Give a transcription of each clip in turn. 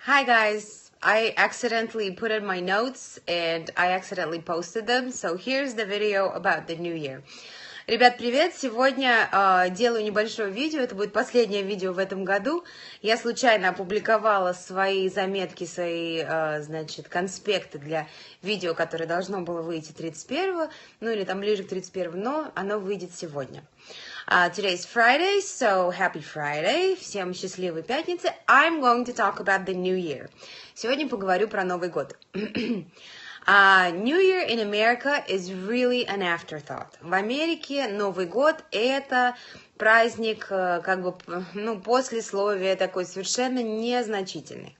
Hi guys, I accidentally put in my notes and I accidentally posted them, so here's the video about the new year. Ребят, привет! Сегодня делаю небольшое видео, это будет последнее видео в этом году. Я случайно опубликовала свои заметки, свои, конспекты для видео, которое должно было выйти 31-го, ну или там ближе к 31-му, но оно выйдет сегодня. Today is Friday, so happy Friday. Всем счастливой пятницы. I'm going to talk about the new year. Сегодня поговорю про Новый год. New Year in America is really an afterthought. В Америке Новый год – это праздник, послесловие такой совершенно незначительный.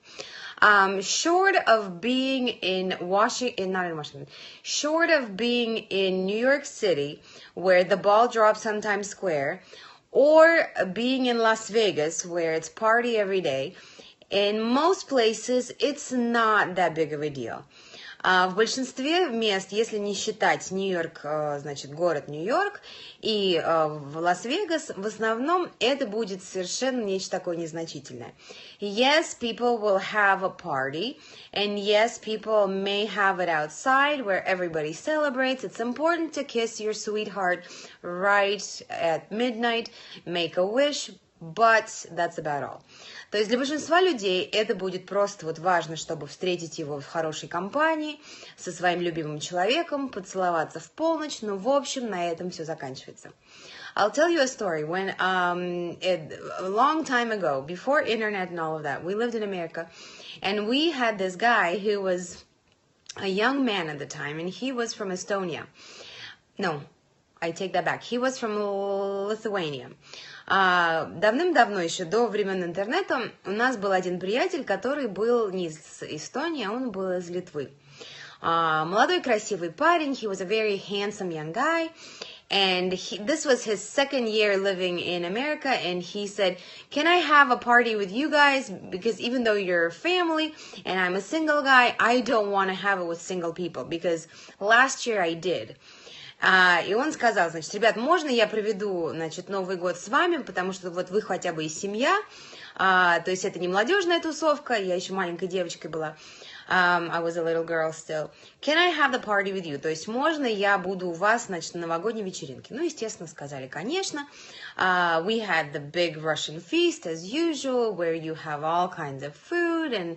Short of being in short of being in New York City, where the ball drops on Times Square, or being in Las Vegas, where it's party every day, in most places, it's not that big of a deal. В большинстве мест, если не считать Нью-Йорк, город Нью-Йорк и в Лас-Вегас, в основном это будет совершенно нечто такое незначительное. Yes, people will have a party, and yes, people may have it outside where everybody celebrates. It's important to kiss your sweetheart right at midnight, make a wish, but that's about all. То есть для большинства людей это будет просто важно, чтобы встретить его в хорошей компании, со своим любимым человеком, поцеловаться в полночь, но в общем на этом все заканчивается. I'll tell you a story. When a long time ago, before internet and all of that, we lived in America, and we had this guy who was a young man at the time, and he was from Estonia. No, I take that back. He was from Lithuania. Давным-давно, еще до времен интернета, у нас был один приятель, который был не из Эстонии, а он был из Литвы. Молодой красивый парень, he was a very handsome young guy, and this was his second year living in America, and he said, can I have a party with you guys, because even though you're a family, and I'm a single guy, I don't want to have it with single people, because last year I did. И он сказал, ребят, можно я проведу, Новый год с вами, потому что вы хотя бы и семья, то есть это не молодежная тусовка, я еще маленькой девочкой была, I was a little girl still. Can I have the party with you? То есть можно я буду у вас, на новогодней вечеринке? Ну, естественно, сказали, конечно. We had the big Russian feast, as usual, where you have all kinds of food and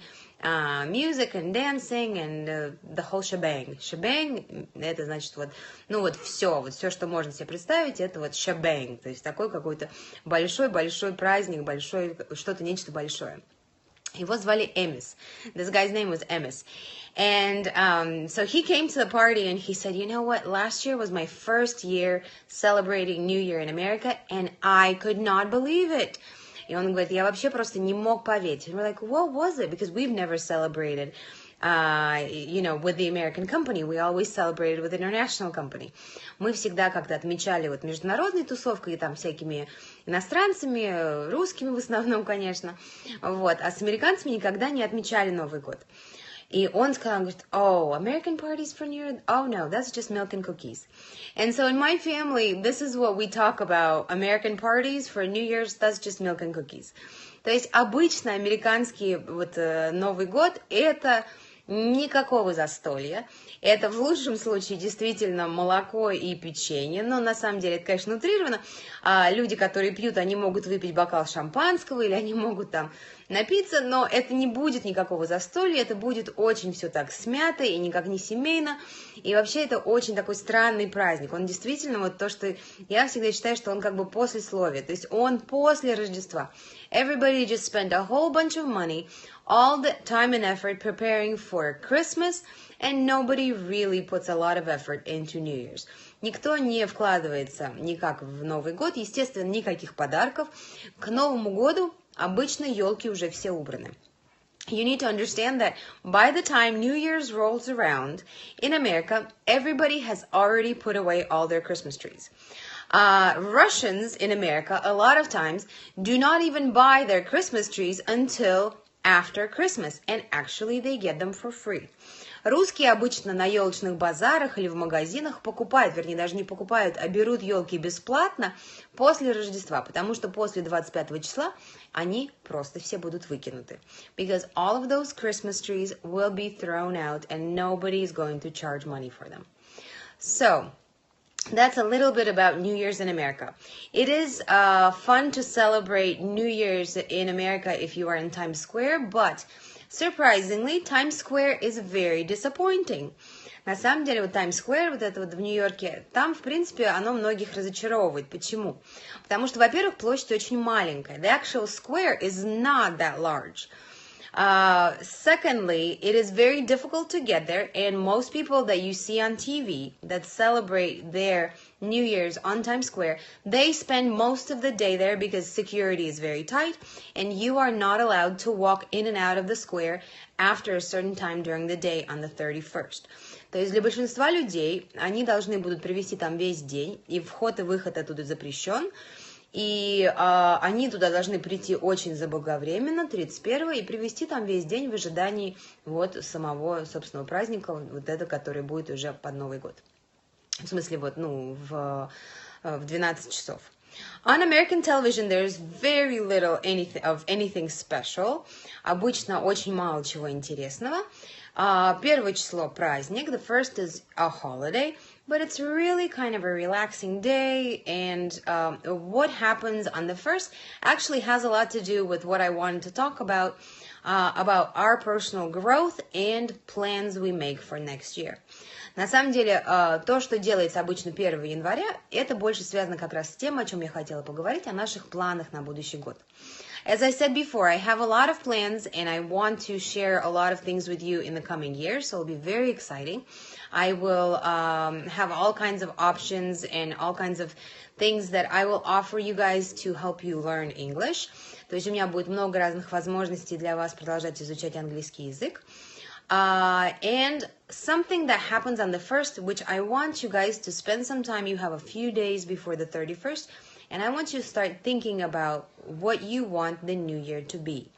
music and dancing and the whole shebang. Shebang – это значит все, что можно себе представить, это shebang, то есть такой какой-то большой праздник, нечто большое. Его звали Эмис. This guy's name was Emmis. And so he came to the party and he said, you know what, last year was my first year celebrating New Year in America, and I could not believe it. И он говорит, я вообще просто не мог поверить. And we're like, what was it? Because we've never celebrated, with the American company. We always celebrated with the international company. Мы всегда как-то отмечали международной тусовкой, и там всякими иностранцами, русскими в основном, конечно. А с американцами никогда не отмечали Новый год. И он сказал, говорит, oh, American parties for New Year? Oh, no, that's just milk and cookies. And so in my family, this is what we talk about. American parties for New Year's, that's just milk and cookies. То есть обычно американский Новый год – это никакого застолья. Это в лучшем случае действительно молоко и печенье, но на самом деле это, конечно, утрировано. Люди, которые пьют, они могут выпить бокал шампанского или они могут там напиться, но это не будет никакого застолья, это будет очень все так смято и никак не семейно. И вообще это очень такой странный праздник. Он действительно то, что я всегда считаю, что он как бы послесловие, то есть он после Рождества. Everybody just spent a whole bunch of money, all the time and effort preparing for Christmas, and nobody really puts a lot of effort into New Year's. Никто не вкладывается никак в Новый год, естественно, никаких подарков. К Новому году обычно елки уже все убраны. You need to understand that by the time New Year's rolls around, in America, everybody has already put away all their Christmas trees. Russians in America, a lot of times, do not even buy their Christmas trees until after Christmas, and actually they get them for free. Русские обычно на елочных базарах или в магазинах покупают, вернее, даже не покупают, а берут елки бесплатно после Рождества, потому что после 25 числа они просто все будут выкинуты. Because all of those Christmas trees will be thrown out and nobody is going to charge money for them. So, that's a little bit about New Year's in America. It is fun to celebrate New Year's in America if you are in Times Square, but surprisingly, Times Square is very disappointing. На самом деле, вот Times Square, вот это вот в Нью-Йорке, там, в принципе, оно многих разочаровывает. Почему? Потому что, во-первых, площадь очень маленькая. The actual square is not that large. Secondly, it is very difficult to get there, and most people that you see on TV that celebrate their New Year's on Times Square, they spend most of the day there because security is very tight, and you are not allowed to walk in and out of the square after a certain time during the day on the 31st. То есть для большинства людей они должны будут провести там весь день, и вход и выход оттуда запрещен. И они туда должны прийти очень заблаговременно, 31-го, и провести там весь день в ожидании вот самого, собственного праздника, вот это, который будет уже под Новый год. В смысле, вот, ну, в 12 часов. On American television, there's very little anything special. Обычно очень мало чего интересного. Первое число праздник. The first is a holiday. But it's really kind of a relaxing day, and what happens on the first actually has a lot to do with what I wanted to talk about our personal growth and plans we make for next year. На самом деле, то, что делается обычно 1 января, это больше связано как раз с тем, о чем я хотела поговорить, о наших планах на будущий год. As I said before, I have a lot of plans, and I want to share a lot of things with you in the coming year, so it'll be very exciting. I will have all kinds of options and all kinds of things that I will offer you guys to help you learn English. То есть у меня будет много разных возможностей для вас продолжать изучать английский язык. And something that happens on the 1st, which I want you guys to spend some time, you have a few days before the 31st, and I want you to start thinking about what you want the new year to be.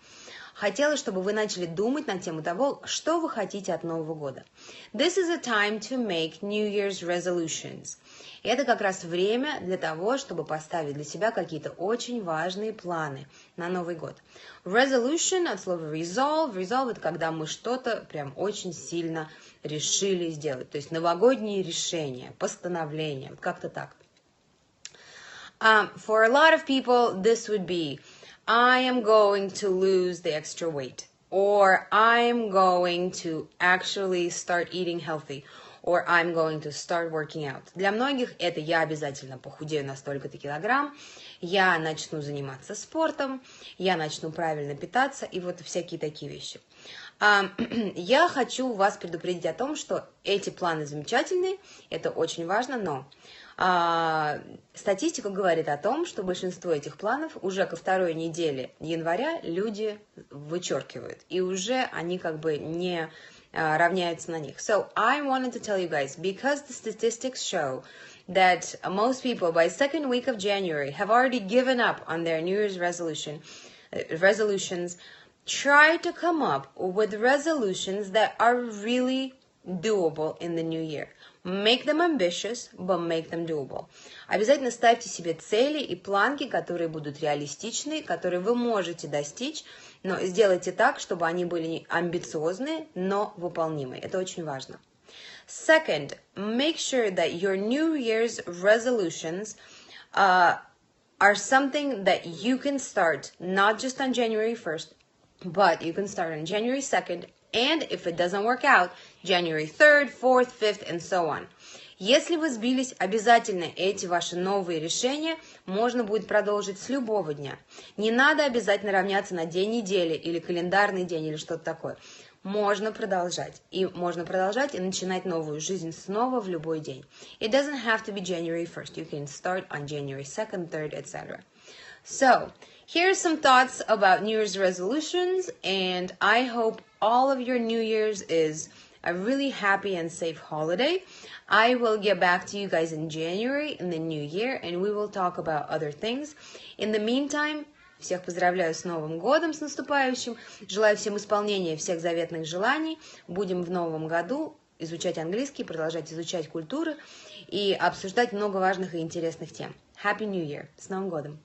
Хотела, чтобы вы начали думать на тему того, что вы хотите от Нового года. This is a time to make New Year's resolutions. Это как раз время для того, чтобы поставить для себя какие-то очень важные планы на Новый год. Resolution от слова resolve. Resolve – это когда мы что-то прям очень сильно решили сделать. То есть новогодние решения, постановления, как-то так. For a lot of people, this would be I am going to lose the extra weight, or I am going to actually start eating healthy, or I'm going to start working out. Для многих это я обязательно похудею на столько-то килограмм, я начну заниматься спортом, я начну правильно питаться, и вот всякие такие вещи. Я хочу вас предупредить о том, что эти планы замечательные, это очень важно, но статистика говорит о том, что большинство этих планов уже ко 2 неделе января люди вычеркивают, и уже они как бы не равняются на них. So I wanted to tell you guys, because the statistics show that most people by second week of January have already given up on their New Year's resolutions, try to come up with resolutions that are really doable in the new year. Make them ambitious, but make them doable. Обязательно ставьте себе цели и планки, которые будут реалистичны, которые вы можете достичь, но сделайте так, чтобы они были амбициозные, но выполнимые. Это очень важно. Second, make sure that your New Year's resolutions are something that you can start not just on January 1st, but you can start on January 2nd, and if it doesn't work out, January 3rd, 4th, 5th, and so on. Если вы сбились, обязательно эти ваши новые решения можно будет продолжить с любого дня. Не надо обязательно равняться на день недели или календарный день или что-то такое. Можно продолжать. И можно продолжать и начинать новую жизнь снова в любой день. It doesn't have to be January 1st. You can start on January 2nd, 3rd, etc. So, here's some thoughts about New Year's resolutions, and I hope all of your New Year's is a really happy and safe holiday. I will get back to you guys in January in the new year, and we will talk about other things. In the meantime, Всех поздравляю с Новым годом, с наступающим. Желаю всем исполнения всех заветных желаний. Будем в новом году изучать английский, продолжать изучать культуры и обсуждать много важных и интересных тем. Happy New Year! С Новым годом!